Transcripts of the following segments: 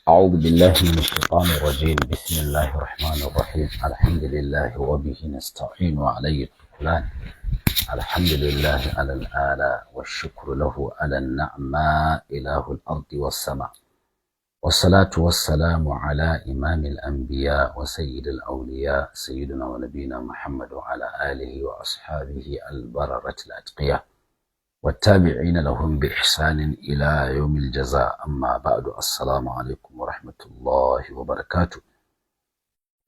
أعوذ بالله من الشيطان الرجيم. بسم الله الرحمن الرحيم. الحمد لله وبه نستعين وعليه التكلان. الحمد لله على الآلاء والشكر له على النعماء إله الأرض والسماء، والصلاة والسلام على إمام الأنبياء وسيد الأولياء سيدنا ونبينا محمد وعلى آله وأصحابه البررة الأتقياء والتابعين لهم بإحسان إلى يوم الجزاء. أما بعد، السلام عليكم ورحمة الله وبركاته.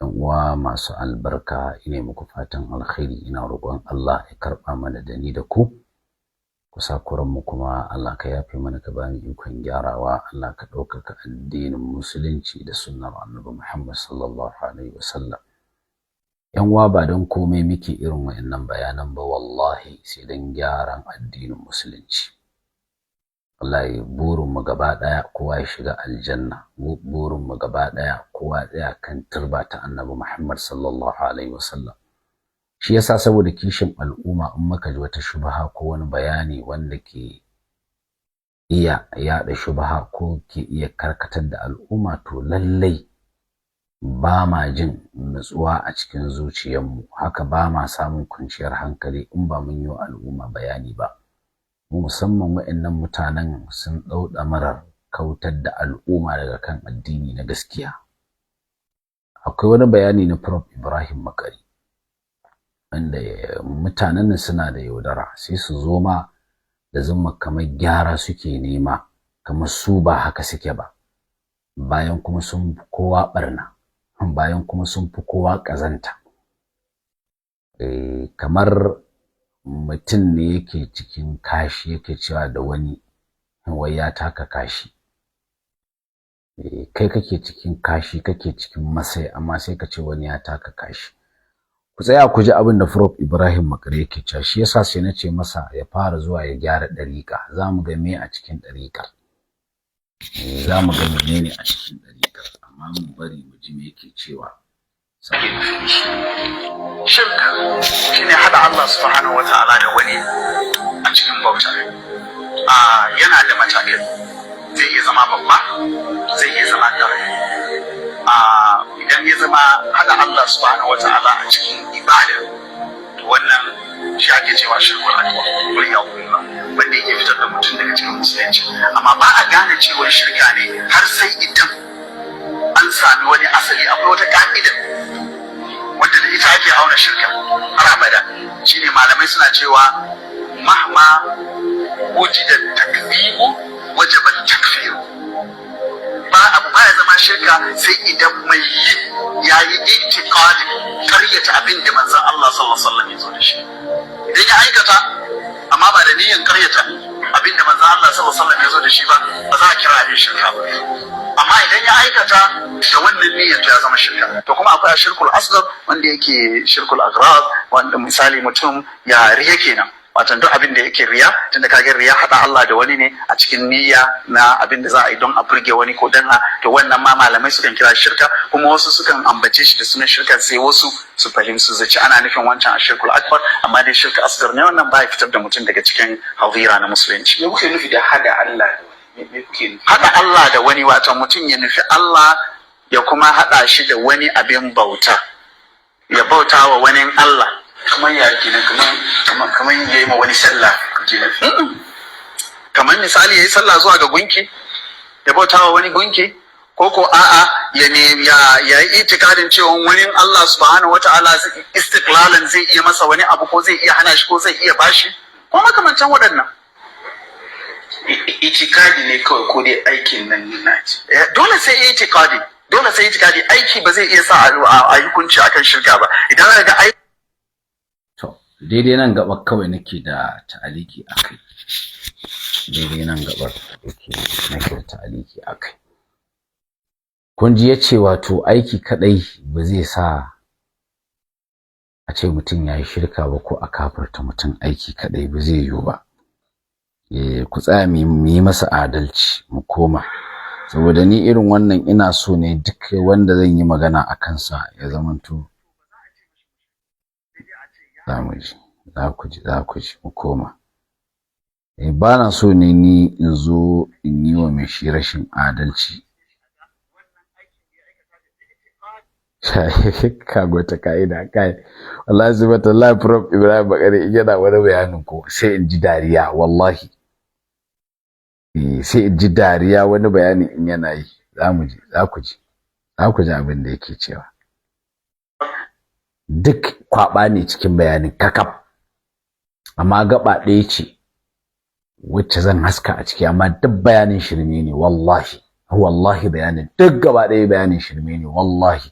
وما سأل بركة إني مكفاتن الخير إنا ربان الله يكرب من دني دكو kusakuranmu Allah ka yafe mana ka bani ikon gyarawa. Allah ka ɗaukaka addinin musulunci da sunnar annabi Muhammad sallallahu alaihi wasallam. Yan uwa, ba don komai muke irin wayannan bayanan ba wallahi sai don gyaran addinin musulunci. Wallahi burin mu gaba daya kowa ya shiga aljanna, burin mu gaba daya kowa tsaya kan turba ta annabi Muhammad sallallahu alaihi wasallam. Shi yasa saboda kishin al'umma in maka ji wata shubha ko wani bayani wanda ke iya yaɗa shubha ko ke iya karkatar da al'umma, to lallai ba ma jin nutsuwa a cikin zuciyarmu, haka ba ma samun kwanciyar hankali in ba mun yi wa al'umma bayani ba. Mu musamman waɗannan mutanen sun ɗau ɗamarar kautar da al'umma daga kan addini na gaskiya. Akwai wani bayani na Prof Ibrahim Makari wanda mutanen nan suna da yaudara, sai su zo ma da zuma kamar gyara suke nema, kamar su ba haka suke ba, bayan kuma sun fi kowa barna, bayan kuma sun fi kowa ƙazanta. Kamar mutum ne yake cikin kashi yake cewa da wani wai ya taka kashi. Kai kake cikin kashi, kake cikin masai, amma sai ka ce wani ya taka kashi. Ku tsaya ku ji abin da Prof Ibrahim Makare yake cewa. Shi yasa sai na ce masa ya fara zuwa ya gyara ɗariƙa. Za mu ga me a cikin ɗariƙar, za mu ga menene a cikin ɗariƙar, amma mun bari mu ji me yake cewa. Shirka shine hada Allah subhanahu wa ta'ala da wani a cikin bauta. Yana da matakai, zai iya zama babba, zai iya zama ƙarami. Idan ya zama hada Allah subhanahu wa ta'ala a cikin ibada, to wannan shi ake cewa shirkul akbar, wanda yake fitar da mutum daga cikin musulunci. Amma ba a gane cewa shirka ne har sai idan an sami wani asali, akwai wata ka'ida wanda da ita ake auna shirka har abada. Shine malamai suna cewa mahma wujida takzibu wajaba takfir. Ba ya zama shirka sai idan mai yi ya yi itikadi karyata abin da manzon Allah sallallahu alaihi wasallam ya zo da shi. Idan ya aikata amma ba da niyyar karyata abin da manzon Allah sallallahu alaihi wasallam ya zo da shi ba, ba za a kira abin shirka ba. Amma idan ya aikata da wannan niyyar, to ya zama shirka. To kuma akwai shirkul asghar wanda yake shirkul aghrab, wanda misali mutum ya riya kenan, wato duk abin da yake riya, tunda kage riya hada Allah da wani ne a cikin niyya na abin da za a yi don a burge wani ko dan to wannan ma malamai sukan kira shirka, kuma wasu sukan ambace shi da sunan shirka, sai wasu su fahimci zaci ana nufin wancan ashirkul akbar, amma dai shirka asghar ne, wannan ba ya fitar da mutum daga cikin hazira na musulunci. Me kuke nufi da hada Allah? Hada Allah da wani, wato mutum ya nufi Allah ya kuma hada shi da wani abin bauta, ya bauta wa wani Allah. Kamar ya kenan, kamar yayi ma wani sallah kenan. Kamar misali yayi sallah zuwa ga gunki, ya bauta wa wani gunki, ko a'a ya yi itikadin cewa wani Allah subhanahu wataala istiqlalan zai iya masa wani abu, ko zai iya hana shi, ko zai iya bashi, ko makamantan waɗannan. Itikadi ne kawai, ko dai aikin nan na ci? Dole sai itikadi, aiki ba zai iya sa a hukunci akan shirka ba. Idan aka ga aiki, To daidai nan gabar kawai nake da ta'aliki akai. Daidai nan gabar nake da ta'aliki akai. Kun ji yace wato aiki kadai ba zai sa a ce mutum yayi shirka ba, ko a kafirta mutum aiki kadai ba zai yiwu ba. Ku tsaya mu yi masa adalci, mu koma, saboda ni irin wannan ina so ne duk wanda zan yi magana a kansa ya zamanto za ku ji mu koma. Ba na so ne ni in zo in yi wa mai shi rashin adalci ka gota ka'ida kai wallahi subhanallahi prof Ibrahim Bakari in yana wani bayanin ko sai in ji dariya wallahi sai in ji dariya wani bayani in yana yi za ku ji abin da yake cewa duk kwaba ne cikin bayanin kakaf amma gaba ɗaya ce wacce zan haska a ciki amma duk bayanin shirme ne wallahi bayanin duk gaba ɗaya bayanin shirme ne wallahi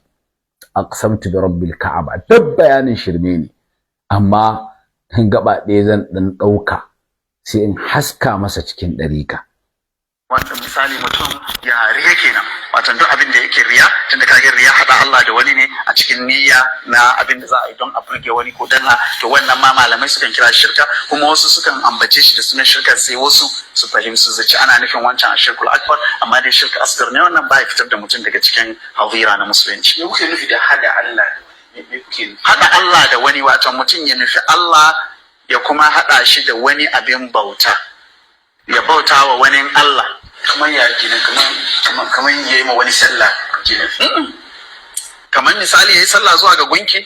aqsamtu bi rabbil ka'aba duk bayanin shirme ne amma gaba ɗaya zan dan ɗauka sai in haska masa cikin ɗarika. Wanda misali mutum ya riya kenan, wato duk abin da yake riya, tunda kage riya hada Allah da wani ne a cikin niyya na abin da za a yi don a burge wani ko dan to wannan ma malamai sukan kira shirka, kuma wasu sukan ambace shi da sunan shirka sai wasu su fahimci su zaci ana nufin wancan ashirkul akbar, amma dai shirka asgar ne wannan ba ya fitar da mutum daga cikin hadira na musulunci. Me kuke nufi da hada Allah? Hada Allah da wani, wato mutum ya nufi Allah ya kuma hada shi da wani abin bauta, ya bauta wa wani Allah. Kamar ya kenan, kamar yayi ma wani sallah kenan. Kamar misali yayi sallah zuwa ga gunki,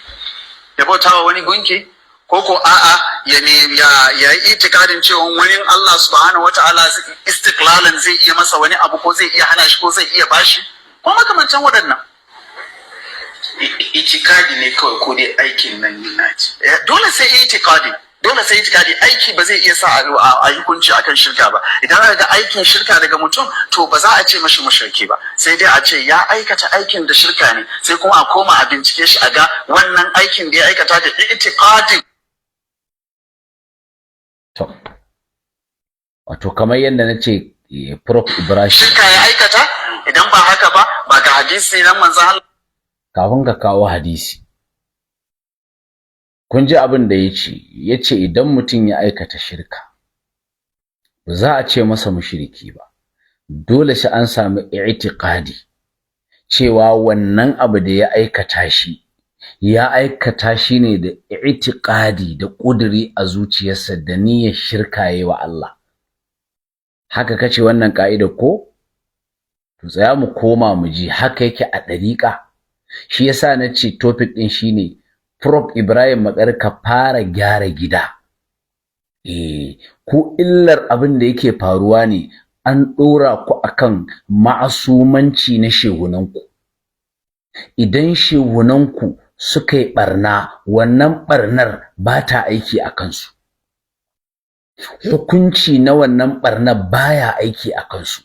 ya bauta wa wani gunki, ko a'a ya yi itikadin cewa wani Allah subhanahu wataala istiklalan zai iya masa wani abu, ko zai iya hana shi, ko zai iya bashi, ko makamantan waɗannan. Itikadi ne kawai ko dai aikin nan yana ci? Dole sai itikadi. Dole sai itikadi, aiki ba zai iya sa a hukunci akan shirka ba. Idan aka ga aikin shirka daga mutum, to ba za a ce mashi mushriki ba, sai dai a ce ya aikata aikin da shirka ne, sai kuma a koma a bincike shi a ga wannan aikin da ya aikata da itikadin. To wato kamar yadda na ce Prof Ibrahim shirka ya aikata, idan ba haka ba ga hadisi nan manzon Allah. Kafin ka kawo hadisi, kun ji abin da ya ce idan mutum ya aikata shirka ba za a ce masa mushriki ba, dole sai an samu i'tiqadi cewa wannan abu da ya aikata shi ne da i'tiqadi da ƙuduri a zuciyarsa da niyyar shirka yayi wa Allah. Haka kace wannan ka'ida ko? To tsaya mu koma mu ji haka yake a ɗariƙa. Shi yasa na ce topic ɗin shine Prof Ibrahim Makari ka fara gyara gida. Ku illar abin da yake faruwa ne, an ɗora ku akan ma'asumanci na shehunanku. Idan shehunanku suka yi ɓarna, wannan ɓarnar ba ta aiki a kansu. Hukunci na wannan ɓarnar baya aiki a kansu.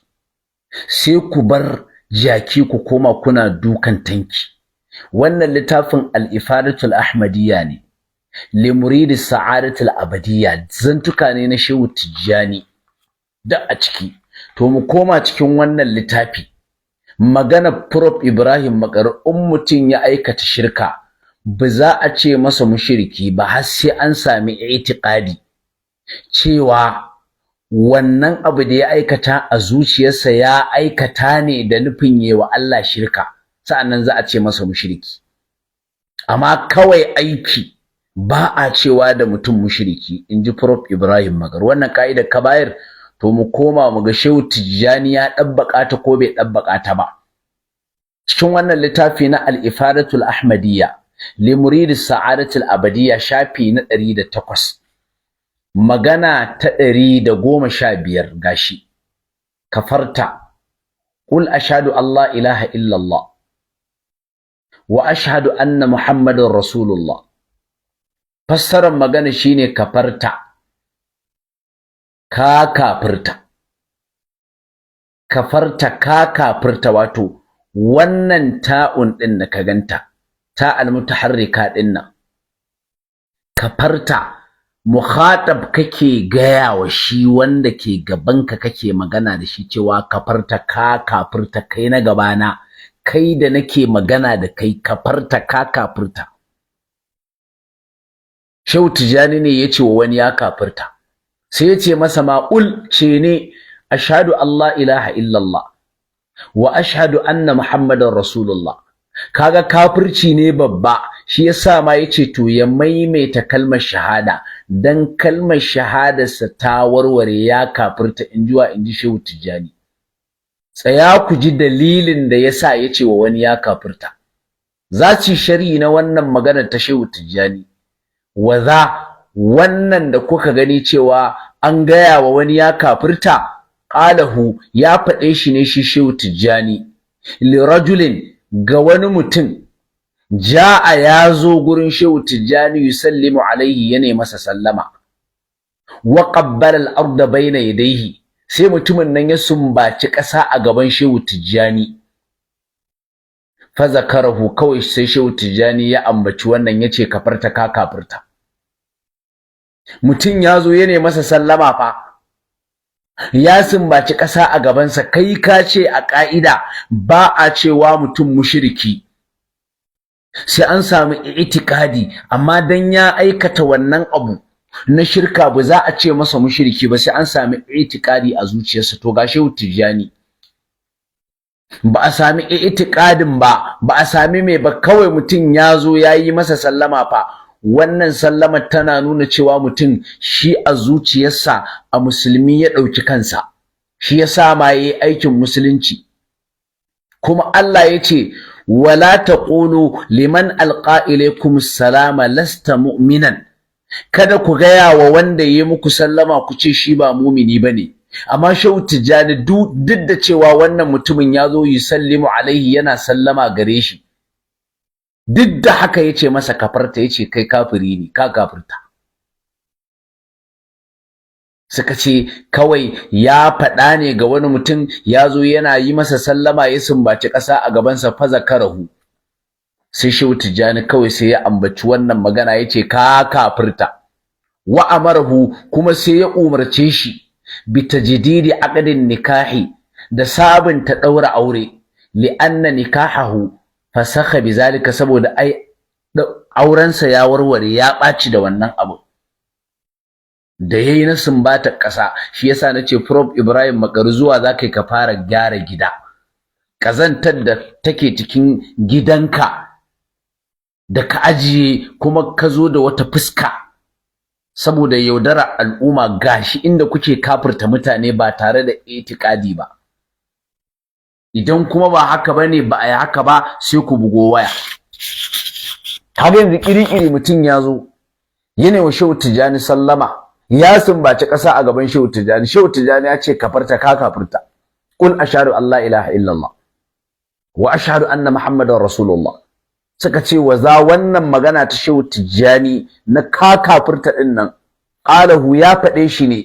Sai ku bar jaki ku koma kuna dukan tanki. Wannan littafin al-ifadatul ahmadiyya ne, li muridi sa'adatul abadiyya, zantuka ne na Shehu Tijjani da a ciki. To mu koma cikin wannan littafi, magana Prof Ibrahim Makari, in mutum ya aikata shirka ba za a ce masa mushriki ba har sai an sami i'tiqadi cewa wannan abu da ya aikata a zuciyarsa ya aikata ne da nufin yewa Allah shirka, sa'annan za a ce masa mushriki. Amma kawai aiki ba a cewa da mutum mushriki, inji Prof Ibrahim Makari. Wannan ka'ida kabair, to mu koma mu ga Shehu Tijjani ya dabbaka ta ko bai dabbaka ta ba. Cikin wannan littafi na al-ifadatul ahmadiyya li muridi sa'adatul abadiyya, shafi na 108, magana ta 115 gashi. Kafarta, qul ashhadu an la ilaha illallah wa ashhadu anna muhammadar rasulullah. Fassarar magana shine kafarta, ka kafirta. Kafarta, ka kafirta, wato wannan ta'un din da ka ganta, ta almutaharrika din nan, kafarta mukhatab kake gaya wa shi wanda ke gabanka kake magana da shi cewa kafarta, ka kafirta, kai na gabana, kai da nake magana da kai, kafarta, ka kafirta. Shehu Tijjani ne yace wa wani ya kafirta, sai yace masa ma'ul ce ne ashhadu an la ilaha illallah wa ashhadu anna muhammadar rasulullah. Kaga kafirci ne babba, shi yasa ma yace to ya maimaita kalmar shahada, dan kalmar shahadarsa ta warware ya kafirta, inji Shehu Tijjani. Tsaya ku ji dalilin da yasa yace wa wani ya kafirta. zaci shari na wannan maganar ta Shehu Tijjani wannan da kuka gani cewa an gaya wa wani ya kafirta qalahu ya faɗe shi ne shi Shehu Tijjani li rajulin ga wani mutum ja'a yazo gurin Shehu Tijjani yusallimu alaihi yana masa sallama wa qabbala al-ardha bayna yadayhi sai mutumin nan ya sumbaci ƙasa a gaban Shehu Tijjani fa zakarahu kawai sai Shehu Tijjani ya ambaci wannan yace kafarta ka kafirta mutum yazo yana masa sallama fa ya sumbaci ƙasa a gabansa kai ka ce a ƙa'ida ba a cewa mutum mushriki sai an samu i'tiqadi amma dan ya aikata wannan abu na shirka ba za a ce masa mushriki ba sai an sami i'tiqadi a zuciyarsa to ga Shehu Tijjani ba a sami i'tiqadin ba a sami me ba kawai mutum yazo yayi masa sallama fa wannan sallamar tana nuna cewa mutum shi a zuciyarsa a musulmi ya dauki kansa shi yasa ma yayi aikin musulunci kuma Allah yace wala taqulu liman alqa ilaykum salama lasta mu'minan kada ku gaya wa wanda yayi muku sallama ku ce shi ba mumini bane amma Shehu Tijjani duk da cewa wannan mutumin yazo yusallimu alaihi yana sallama gare shi duk da haka yace masa kafarta yace kai kafiri ne ka kafirta suka ce kawai ya faɗa ne ga wani mutum yazo yana yi masa sallama ya sumbaci ƙasa a gabansa fa zakarahu sai Shehu Tijjani kawai sai ya ambaci wannan magana yace ka kafirta wa amarahu kuma sai ya umarce shi bi tajdidi aqdin nikahi da sabunta daura aure li anna nikahahu fasakha bizalika saboda ai aurensa ya warware ya ɓaci da wannan abu da yayi na sumbata ƙasa shi yasa nace Prof Ibrahim Makari zuwa zakai ka fara gyara gida kazantar da take cikin gidanka da ka ajiye kuma ka zo da wata fuska saboda yaudara al'umma gashi inda kuke kafirta mutane ba tare da itikadi ba idan kuma ba haka bane ba ai haka ba sai ku bugo waya kaga yanzu kirikiri mutun yazo yana wa Shehu Tijjani sallama ya sumbaci ƙasa a gaban Shehu Tijjani ya ce kafarta ka kafirta qul ashhadu an la ilaha illallah wa ashhadu anna muhammadar rasulullah suka ce waza wannan magana ta Shehu Tijjani na ka kafirta din nan qalahu ya faɗe shi ne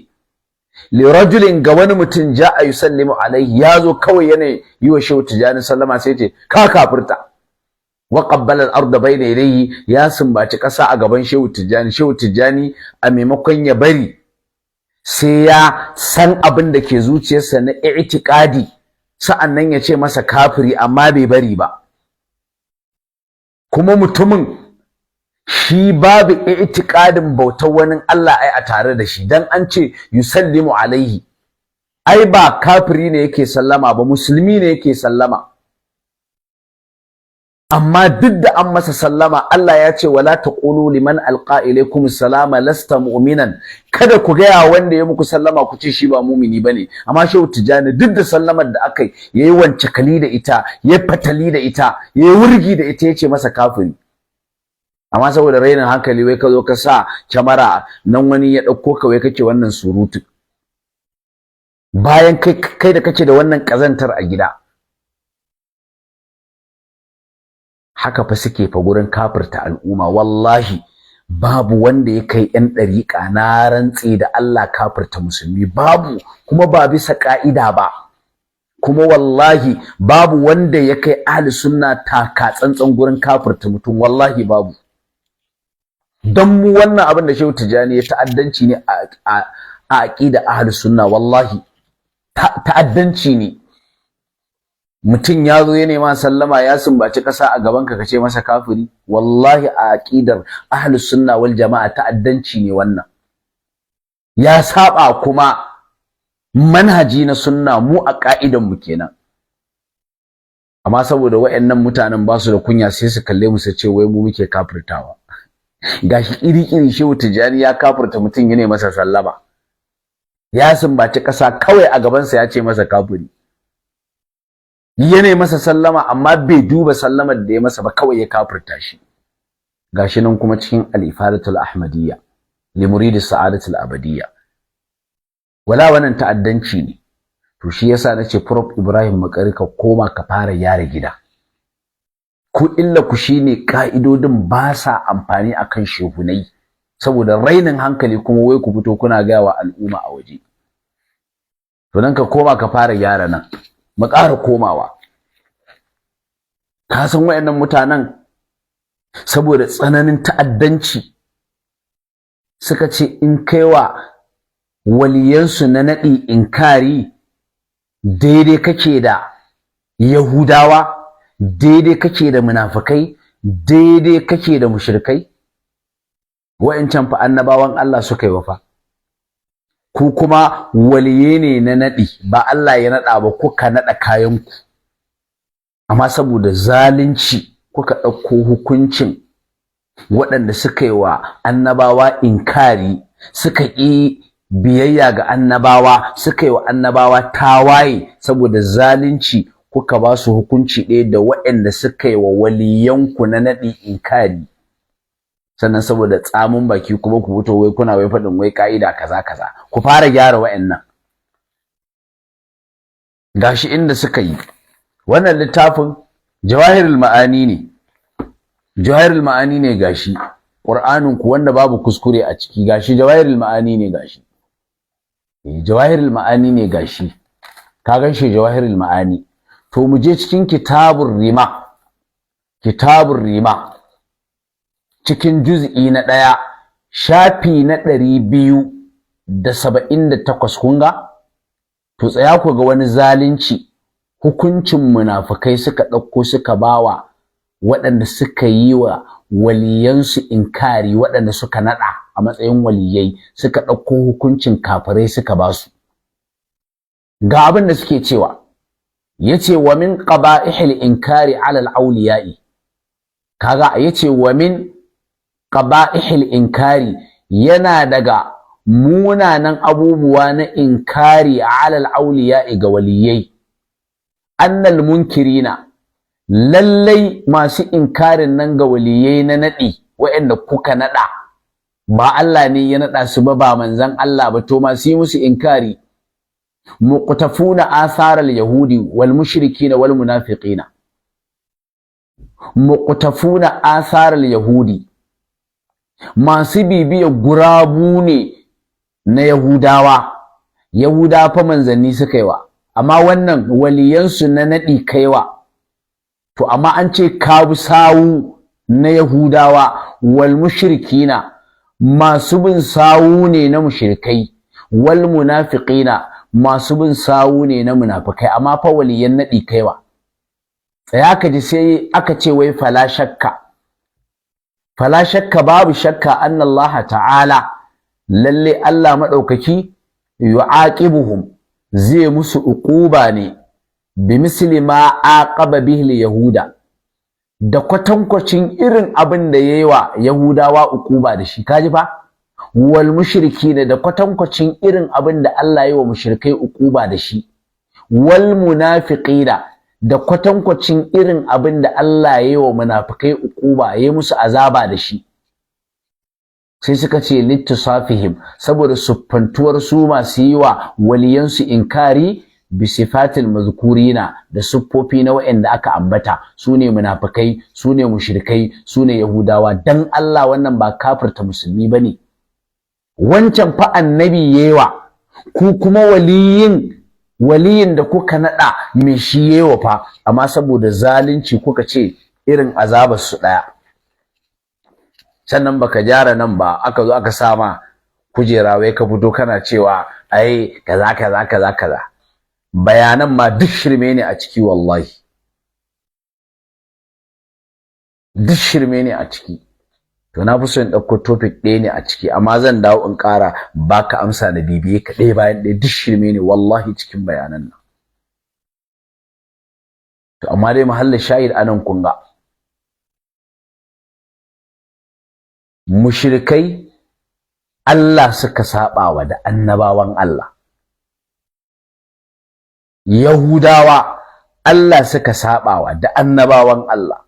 li rajulin ga wani mutum ja'a yusallimu alaihi yazo kawai yana yi wa Shehu Tijjani sallama sai ce ka kafirta wa qabbala al-ardha bayna yadayhi ya sumbaci ƙasa a gaban Shehu Tijjani a maimakon ya bari sai ya san abin da ke zuciyarsa na i'tiqadi sa'annan ya ce masa kafiri amma bai bari ba kuma mutumin shi babu i'tiqadin bautar wani Allah ai a tare da shi dan an ce yusallimu alaihi ai ba kafiri ne yake sallama ba musulmi ne yake sallama amma duk da an masa sallama Allah ya ce wala taqulu liman alqa ilaykum salama lasta mu'minan kada ku ga wanda ya muku sallama ku ce shi ba mu'mini bane amma Shehu Tijjani duk da sallamar da akai yayi wance kali da ita yayi fatali da ita yayi wurgi da ita yace masa kafiri amma saboda rainin hankali wai ka zo ka sa kyamara nan wani ya dauko ka wai kake wannan surutu bayan kai da kake da wannan kazantar a gida haka fa suke fa gurin kafirta al'umma wallahi babu wanda ya kai yan dariƙa na rantsi da Allah kafirta musulmi babu kuma ba bisa ka'ida ba kuma wallahi babu wanda ya kai ahli sunna taka tsantsan gurin kafirta mutum wallahi babu dan mu wannan abin da Shehu Tijjani ya ta'addanci ne a aqida ahli sunna wallahi ta'addanci ne mutum ya zo ya nema sallama ya sumbaci ƙasa a gaban ka kace masa kafiri wallahi a aqidar ahlus sunna wal jamaa ta'addanci ne wannan ya saba kuma manhaji na sunna mu a ka'idan mu kenan amma saboda wayannan mutanen ba su da kunya sai su kalle mu su ce wai mu muke kafirtawa gashi iri Shehu Tijjani ya kafirta mutum ya nema masa sallama ya sumbaci ƙasa kawai a gaban sa ya ce masa kafiri yana masa sallama amma bai duba sallamar da ya masa ba, kawai ya kafirta shi. Gashi nan kuma cikin al-ifadatul ahmadiyya li murid as-sa'adatul abadiyya. Wala wannan ta'addanci ne. To shi yasa nace Prof Ibrahim Makari ka koma ka fara yare gida. Ku illa ku shine ka'idodin ba sa amfani akan shehunai, saboda rainin hankali kuma wai ku fito kuna gaya wa al'umma a waje. To nan ka koma ka fara yara nan, mu ƙara komawa. Ka san wayannan mutanen saboda tsananin ta'addanci suka ce in kaiwa waliyansu na naɗi inkari daidai kake da Yahudawa, daidai kake da munafikai, daidai kake da mushrikai. Wa'ancan fa annabawan Allah suka yi wafa, ku kuma waliye ne na naɗi, ba Allah ya naɗa ba, kuka naɗa kayanku, amma saboda zalunci kuka ɗauko hukuncin waɗanda suka yi wa annabawa inkari, suka ƙi biyayya ga annabawa, suka yi wa annabawa tawaye, saboda zalunci kuka ba su hukunci ɗaya da waɗanda suka yi wa waliyanku na naɗi inkari. Sannan saboda tsamin baki kuma ku fito wai kuna wai faɗin wai ka'ida kaza kaza. Ku fara gyara waɗannan. Gashi inda suka yi wannan littafin Jawahirul Ma'ani ne. Jawahirul Ma'ani ne gashi. Qur'anin ku wanda babu kuskure a ciki gashi Jawahirul Ma'ani ne gashi. Jawahirul Ma'ani ne gashi. Ka ganshi Jawahirul Ma'ani. To mu je cikin Kitabur Rima. Kitabur Rima. Cikin juz'i na 1 shafi na 278 kun ga? To tsaya ku ga wani zalunci hukuncin munafikai suka ɗauko suka bawa waɗanda suka yi wa waliyansu inkari, waɗanda suka naɗa a matsayin waliyai, suka ɗauko hukuncin kafirai suka ba su. Ga abin da suke cewa, yace wa min qaba'ihil inkari 'ala al-awliya'i. Kaga yace wa min qaba'ihil inkari, yana daga munanan abubuwa na inkari 'ala al-awliya'i ga waliyai. Annal munkirina, lallai masu inkarin nan ga waliyai na naɗi waɗanda kuka naɗa, ba Allah ne ya naɗa su ba manzon Allah ba, to masu yi musu inkari muqtafuna atharal yahudi wal mushrikina wal munafiqina. Muqtafuna atharal yahudi, masu bibiya gurabu ne na Yahudawa. Yahudawa fa manzanni suka yi wa, amma wannan waliyansu na naɗi kaiwa. To amma an ce kabu sawu na Yahudawa wal mushrikina, masu bin sawu ne na mushrikai, wal munafiqina, masu bin sawu ne na munafikai, amma fa waliyan naɗi kaiwa. Tsaya ka ji sai aka ce wai fala shakka. Fala shakka, babu shakka, anna Allah ta'ala, lalle Allah madaukaki, yu'aqibuhum, zai musu uquba ne bi misli ma aqaba bihi yahuda, da kwatankwacin irin abin da yayi wa Yahudawa uquba da shi. Kaji fa? Wal mushrikina, da kwatankwacin irin abin da Allah yayi wa mushrikai uquba da shi. Wal munafiqina, da kwatankwacin irin abin da Allah yayi wa munafikai uquba, yayi musu azaba da shi. Sai suka ce littusafihim, saboda suffantuwar su masu yi wa waliyansu inkari bi sifatil mazkurina, da siffofi na wa'anda aka ambata, su ne munafikai, su ne mushrikai, su ne Yahudawa. Dan Allah wannan ba kafirta musulmi bane. Wancan fa annabi yewa, ku kuma waliyin da kuka nada me shi yewa fa, amma saboda zalunci kuka ce irin azabar su daya. Sannan baka jara nan ba, aka zo aka sama kujera wai ka fito kana cewa ai kaza kaza kaza kaza. Bayanan ma duk shirme ne a ciki, wallahi duk shirme ne a ciki. To na fi so in ɗauko topic ɗaya ne a ciki, amma zan dawo in ƙara baka amsa da bibiye ka ɗaya bayan ɗaya. Duk shirme ne wallahi cikin bayanan nan. To amma dai mahallin shahid anan kun ga mushrikai Allah suka saɓawa da annabawan Allah. Yahudawa Allah suka sabawa da annabawan Allah,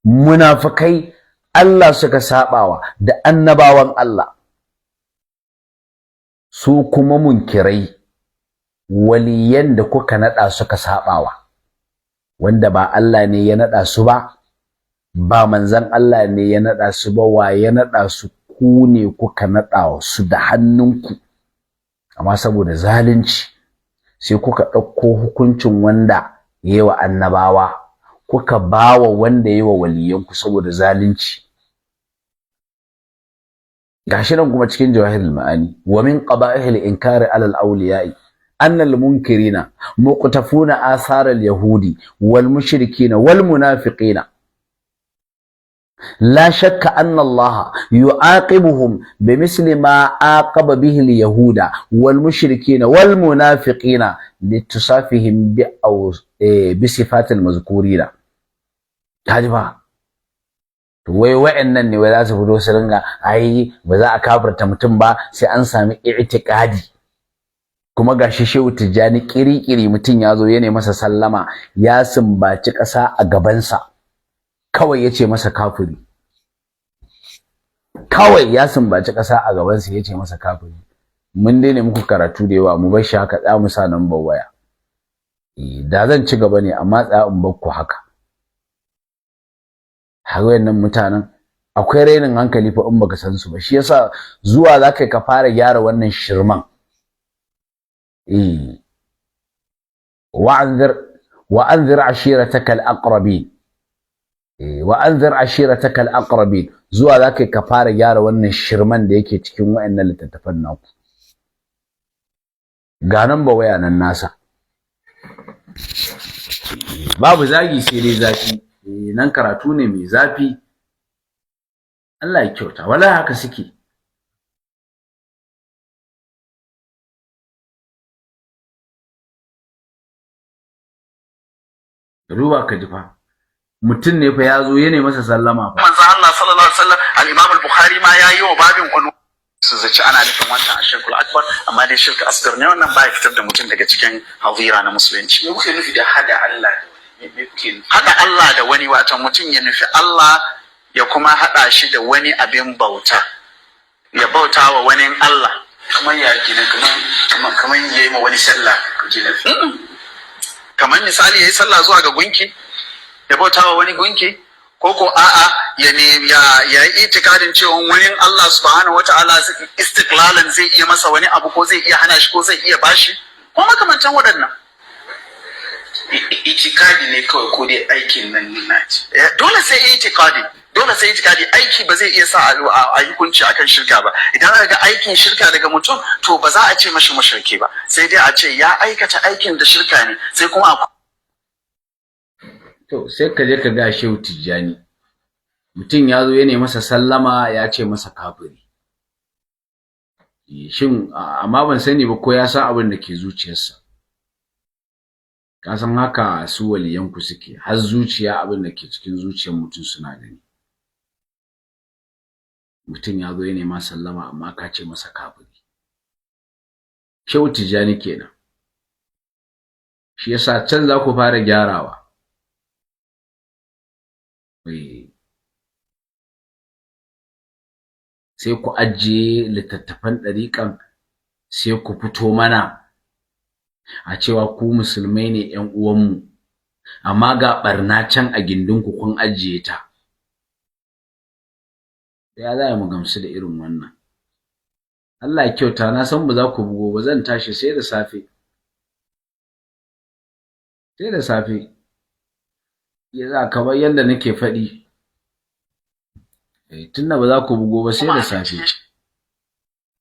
munafikai Allah suka sabawa da annabawan Allah, su kuma munkirai waliyan da kuka nada suka sabawa, wanda ba Allah ne ya nada su ba manzon Allah ne ya nada su ba, wa ya nada su? Ku ne kuka nada su da hannunku, amma saboda zalunci sai kuka ɗauko hukuncin wanda yayi wa annabawa kuka bawa wanda yayi wa waliyanku saboda zalunci. gashi nan kuma cikin jawahirul ma'ani, wa min qaba'ihil inkari alal awliya'i anna al munkirina muqtafuna athar al yahudi wal mushrikina wal munafiqina لا شك أن الله يعاقبهم بمثل ما عاقب به اليهود والمشركين والمنافقين لاتصافهم بصفات المذكورين. كاجبا wai wa'annan ne wai za su fito su ringa ai ba za a kafirta mutum ba sai an sami i'tiqadi, kuma gashi Shehu Tijjani kiri-kiri mutum ya zo ya ne masa sallama ya sumbaci ƙasa a gabansa, kawai yace masa kafiri, kawai ya sumbaci ƙasa a gabansa yace masa kafiri. Mun daina muku karatu da yawa, mu bar shi haka, za mu sa number waya. Da zan ci gaba ne amma tsaya in bar ku haka. har wayannan mutanen akwai rainin hankali fa in baka san su ba, shi yasa zuwa zaka ka fara gyara wannan shirman. wa'anzir ashirataka al-aqrabin, wa'anzir ashirataka al-aqrabin, zuwa zaka ka fara gyara wannan shirman da yake cikin wayannan littattafan naku. ga nan ba waya nan nasa, babu zagi sai dai zafi. nan karatu ne mai zafi, Allah ya kyauta, wallahi haka suke. ruwa ka jifa mutum ne fa yazo yana masa sallama fa. manzo Allah sallallahu alaihi wasallam al-Imam al-Bukhari ma yayi wa babin qunu su zaci ana nufin wannan ashirkul akbar, amma dai shirka asgar ne wannan ba ya fitar da mutum daga cikin hazira na musulunci. Me kuke nufi da hada Allah? Haɗa Allah da wani, wato mutum ya nufi Allah ya kuma haɗa shi da wani abin bauta, ya bauta wa wani Allah. Kamar ya kenan, kamar yayi ma wani sallah kuke nufi? Kamar misali yayi sallah zuwa ga gunki, ya bauta wa wani gunki, ko a'a ya yi itikadin cewa wani Allah subhanahu wataala istiklalan zai iya masa wani abu, ko zai iya hana shi, ko zai iya bashi, ko makamantan waɗannan. Itikadi ne kawai ko dai aikin nan nuna ce? Dole sai itikadi, aiki ba zai iya sa a yi hukunci akan shirka ba. Idan aka ga aikin shirka daga mutum, to ba za a ce mashi mushriki ba, sai dai a ce ya aikata aikin da shirka ne, sai kuma to sai ka je ka ga Shehu Tijjani mutum ya zo ya ne masa sallama ya ce masa kafiri. Shin amma ban sani ba ko ya san abin da ke zuciyarsa. Ka san haka su waliyanku suke, har zuciya abin da ke cikin zuciyar mutum suna gani. Mutum ya zo ya nema sallama amma ka ce masa kafiri. Shehu Tijjani kenan. Shi yasa can za ku fara gyarawa. Sai ku ajiye littattafan ɗariƙan, sai ku fito mana a cewa ku musulmai ne ƴan uwanmu, amma ga barna can a gindinku kun ajiye ta. Ya za mu gamsu da irin wannan? Allah ya kyauta, na san ba za ku bugo ba, zan tashi sai da safe. Sai da safe. Ya za ka bar yanda nake faɗi. Tunda ba za ku bugo ba sai da safe.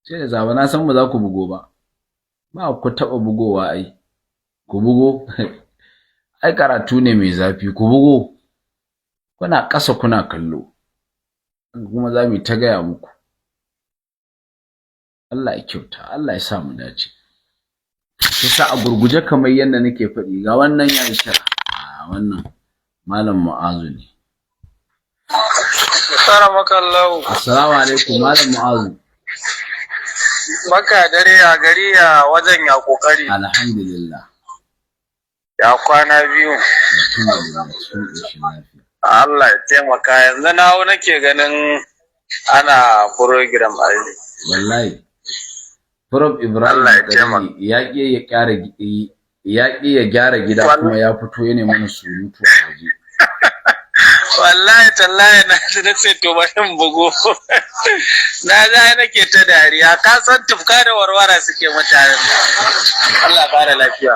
Sai da safe, na san ba za ku bugo ba. Ba ku taɓa bugowa ai. Ku bugo. Ai karatu ne mai zafi, ku bugo. Kuna ƙasa kuna kallo. Kuma za mu ta gaya muku. Allah ya kyauta, Allah ya sa mu dace. Kisa a gurguje kamar yadda nake faɗi, ga wannan ya kira. Wannan Malam Mu'azu ne. Assalamu alaikum Malam Mu'azu. Baka dare a gari a wajen ya kokari. Alhamdulillah. Ya kwana biyu. Allah ya taimaka, yanzu na hau nake ganin ana program a yi. Wallahi Prof Ibrahim Allah ya taimaka. ya ƙi ya gyara gida kuma ya fito ya nemi mana surutu a waje. Wallahi tallahi na ce to bari in bugu. Na ga nake ta dariya, ka san tufka da warwara suke mutanen. Allah ba da lafiya.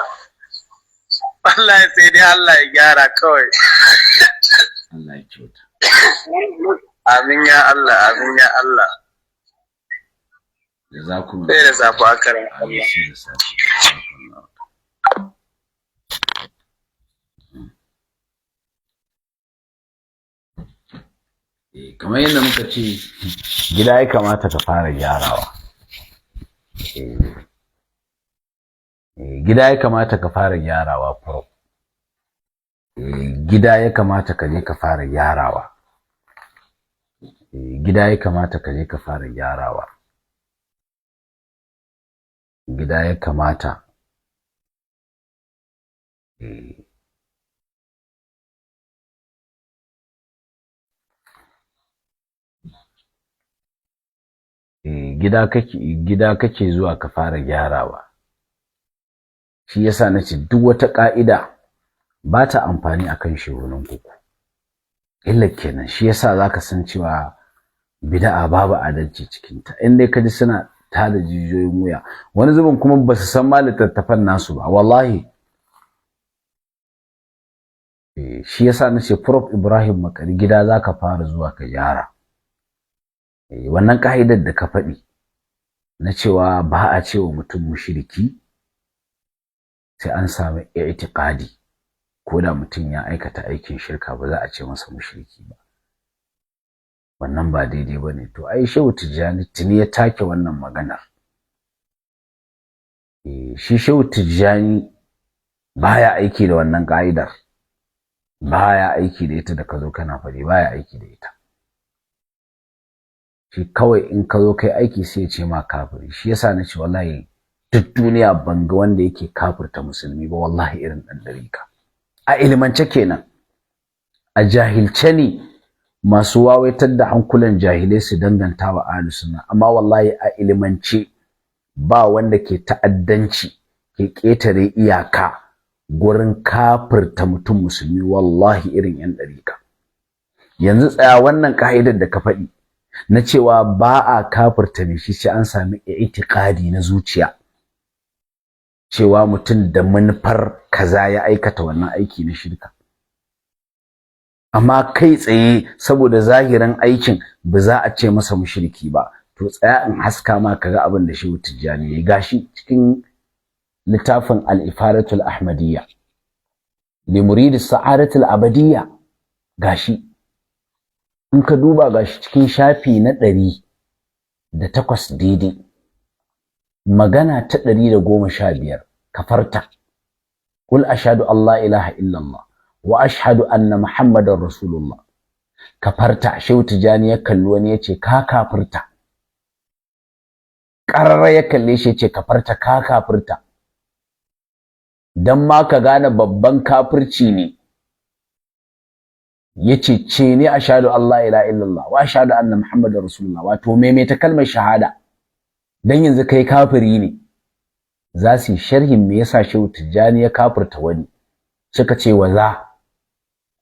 Wallahi sai dai Allah ya gyara kawai. Allah ya kyauta. Amin ya Allah, amin ya Allah. Jazakum Sai da safa akarin Allah. Sai da safe. Kamar yadda muka ce gida ya kamata ka fara gyarawa. Gida ya kamata ka fara gyarawa Prof. Gida ya kamata ka je ka fara gyarawa. Gida ya kamata ka je ka fara gyarawa. Gida ya kamata gida kake zuwa ka fara gyarawa. Shi yasa nace duk wata ka'ida ba ta amfani akan shehunan kuku. Illa kenan, shi yasa zaka san cewa bid'a babu adalci cikin ta. In dai kaji suna tada jijiyoyin wuya, wani zubin kuma ba su san ma littattafan nasu ba wallahi. Shi yasa nace Prof Ibrahim Makari gida zaka fara zuwa ka gyara. Wannan ka'idar da ka faɗi na cewa ba a cewa mutum mushriki sai an samu i'tiqadi, ko da mutum ya aikata aikin shirka ba za a ce masa mushriki ba. Wannan ba daidai bane. To ai Shehu Tijjani tuni ya take wannan maganar. Shi Shehu Tijjani baya aiki da wannan ka'idar, baya aiki da ita da ka zo kana faɗi, baya aiki da ita. Shi kawai in ka zo kai aiki sai ya ce ma kafiri. Shi yasa na ce wallahi duk duniya ban ga wanda yake kafirta musulmi ba wallahi irin dan dariƙa. A ilimance kenan. A jahilce ne masu wawaitar da hankulan jahilai su danganta wa ahlus sunna, amma wallahi a ilimance ba wanda ke ta'addanci, ke ƙetare iyaka gurin kafirta mutum musulmi wallahi irin yan dariƙa. Yanzu tsaya wannan ka'idar da ka faɗi na cewa ba a kafirta ne shi sai an sami i'tiqadi na zuciya, cewa mutum da manufar kaza ya aikata wannan aiki na shirka. Amma kai tsaye saboda zahirin aikin ba za a ce masa mushriki ba. To tsaya in haska ma kaga abin da Shehu Tijjani ya gashi cikin littafin Al-Ifadatul Ahmadiyya li murid as-sa'adatul abadiyya. Gashi in ka duba gashi cikin shafi na 108 daidai, magana ta 115, kafarta qul ashhadu an la ilaha illallah wa ashhadu anna muhammadar rasulullah. Kafarta. Shehu Tijjani ya kalli wani yace ka kafirta, qarara ya kalle shi yace kafarta, ka kafirta. Dan ma ka gane babban kafirci ne yace ce ni ashhadu an la ilaha illallah wa ashhadu anna muhammadar rasulullah, wato maimaita kalmar shahada. Dan yanzu kai kafiri ne. Za su yi sharhin me yasa Shehu Tijjani ya kafirta wani. Suka ce waza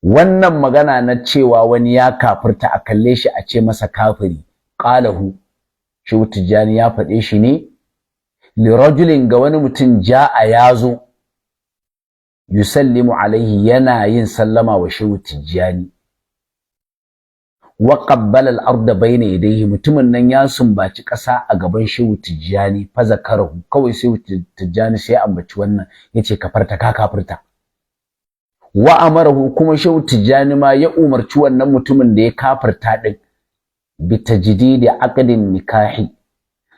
wannan magana na cewa wani ya kafirta a kalle shi a ce masa kafiri, qalahu Shehu Tijjani ya faɗe shi ne li rajulin ga wani mutum ja'a yazo yusallimu alaihi yana yin sallama wa Shehu Tijjani, wa qabbala al-ardha bayna yadayhi, mutumin nan ya sumbaci ƙasa a gaban Shehu Tijjani, fa zakarahu, kawai Shehu Tijjani sai ya ambaci wannan yace kafarta, ka kafirta. Wa amarahu, kuma Shehu Tijjani ma ya umarci wannan mutumin da ya kafirta din bi tajdidi aqdin nikahi,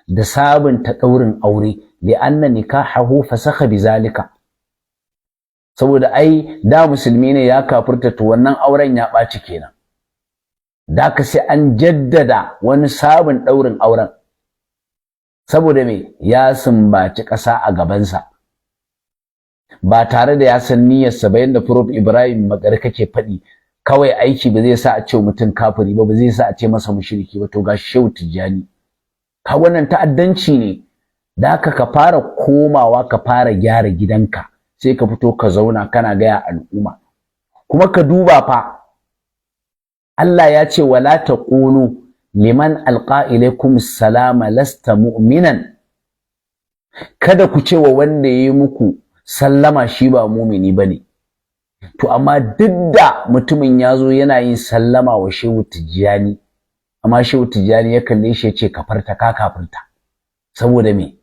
da sabunta daurin aure, li anna nikahahu fasakha bizalika. Saboda ai da musulmi ne ya kafirta, to wannan auren ya ɓaci kenan. Da ka sai an jaddada wani sabon daurin auren. Saboda me? Ya sumbaci ƙasa a gabansa. ba tare da ya san niyyarsa ba, yanda Prof Ibrahim Makari kake faɗi kawai aiki ba zai sa a ce mutum kafiri ba, ba zai sa a ce masa mushriki ba, to ga Shehu Tijjani ka wannan ta'addanci ne. Da haka ka fara komawa ka fara gyara gidanka, sai ka fito ka zauna kana gaya al'umma. Kuma ka duba fa Allah ya ce wala taqulu liman alqa ilaykum salama lasta mu'minan, kada ku ce wa wanda yayi muku sallama shi ba mumini bane. To amma duk da mutumin ya zo yana yin sallama wa Shehu Tijjani, amma Shehu Tijjani ya kalle shi ya ce kafarta ka kafirta. Saboda me?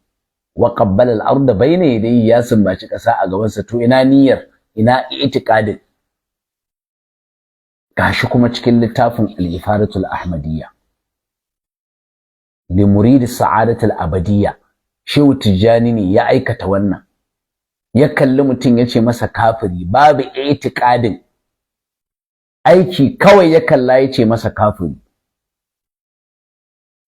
Wa qabbala al-ardha bayna yadayhi, ya sumbaci ƙasa a gabansa. To ina niyyar, ina i'tiqadin? Gashi kuma cikin littafin al-Ifadatul Ahmadiyya li murid as-sa'adatul abadiyya, Shehu Tijjani ne ya aikata wannan. Ya kalli mutum ya ce masa kafiri, babu i'tiqadin, aiki kawai ya kalla ya ce masa kafiri.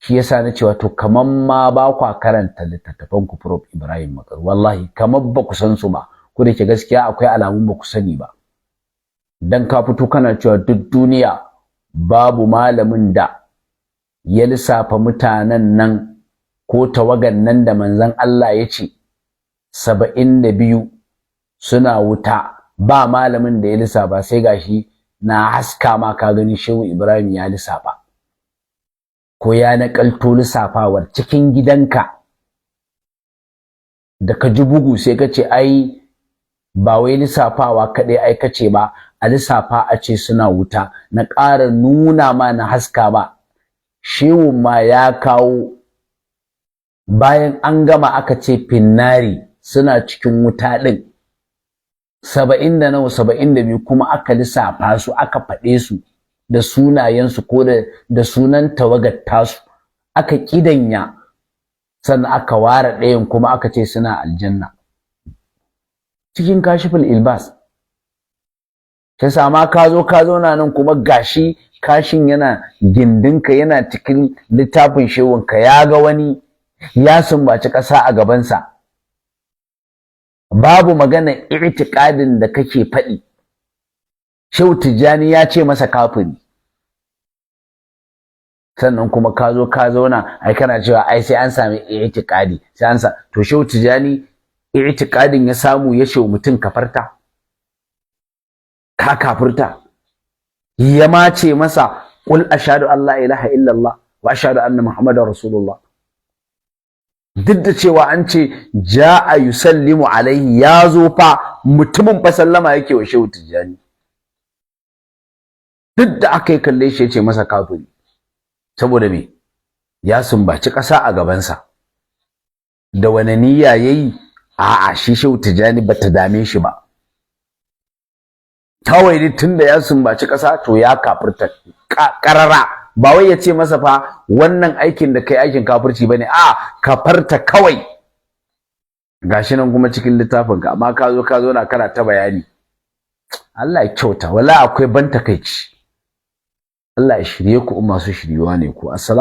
Shi yasa na cewa to kaman ma ba kwa karanta littattafan ku Prof Ibrahim Makari, wallahi kaman ba ku san su ba, ku da ke gaskiya akwai alamun ba ku sani ba. Dan ka fito kana cewa duk duniya babu malamin da ya lissafa mutanen nan ko tawagan nan da manzon Allah ya ce 72 suna wuta, ba malamin da ya lissafa, sai gashi na haska ma ka gani Shehu Ibrahim ya lissafa, ko ya nakalto lissafawar cikin gidanka. Da ka ji bugu sai ka ce ai ba wai lissafawa kaɗai ai kace ba, a lissafa a ce suna wuta, na ƙara nuna ma na haska ba. Shehu ma ya kawo bayan an gama aka ce finnari suna cikin wuta ɗin 72 kuma aka lissafa su, aka faɗe su da sunayensu ko da sunan tawagar tasu, aka kidanya, sannan aka ware ɗayan kuma aka ce suna aljanna cikin kashiful ilbas. Sai sama ka zo na nan kuma gashi kashin yana gindinka, yana cikin littafin shehunka, ya ga wani ya sumbaci ƙasa a gabansa, babu magana i'tiqadin da kake faɗi. Shehu Tijjani ya ce masa kafiri, sannan kuma ka zauna ai kana cewa ai sai an sami i'tiqadi, sai an sa. To Shehu Tijjani i'tiqadin ya samu ya ce mutum kafarta, ka kafirta. Ya ma ce masa qul ashhadu an la ilaha illallah wa ashhadu anna muhammadar rasulullah. Duk da cewa an ce ja'a yusallimu alaihi, ya zo fa mutumin fa sallama yake wa Shehu Tijjani, duk da aka yi kalle shi ya ce masa kafiri. Saboda me? Ya sumbaci ƙasa a gabansa. Da wani niyya yayi? A'a, shi Shehu Tijjani bata dame shi ba. Kawai dai tunda ya sumbaci ƙasa to ya kafirta ƙarara. Ba wai ya ce masa fa wannan aikin da kai aikin kafirci bane, a kafarta kawai. Gashi nan kuma cikin littafin ka, amma ka zo na kana ta bayani. Allah ya kyauta, wallahi akwai ban takeici. Allah ya shirye ku, masu shiryuwa ne ku. Assalamu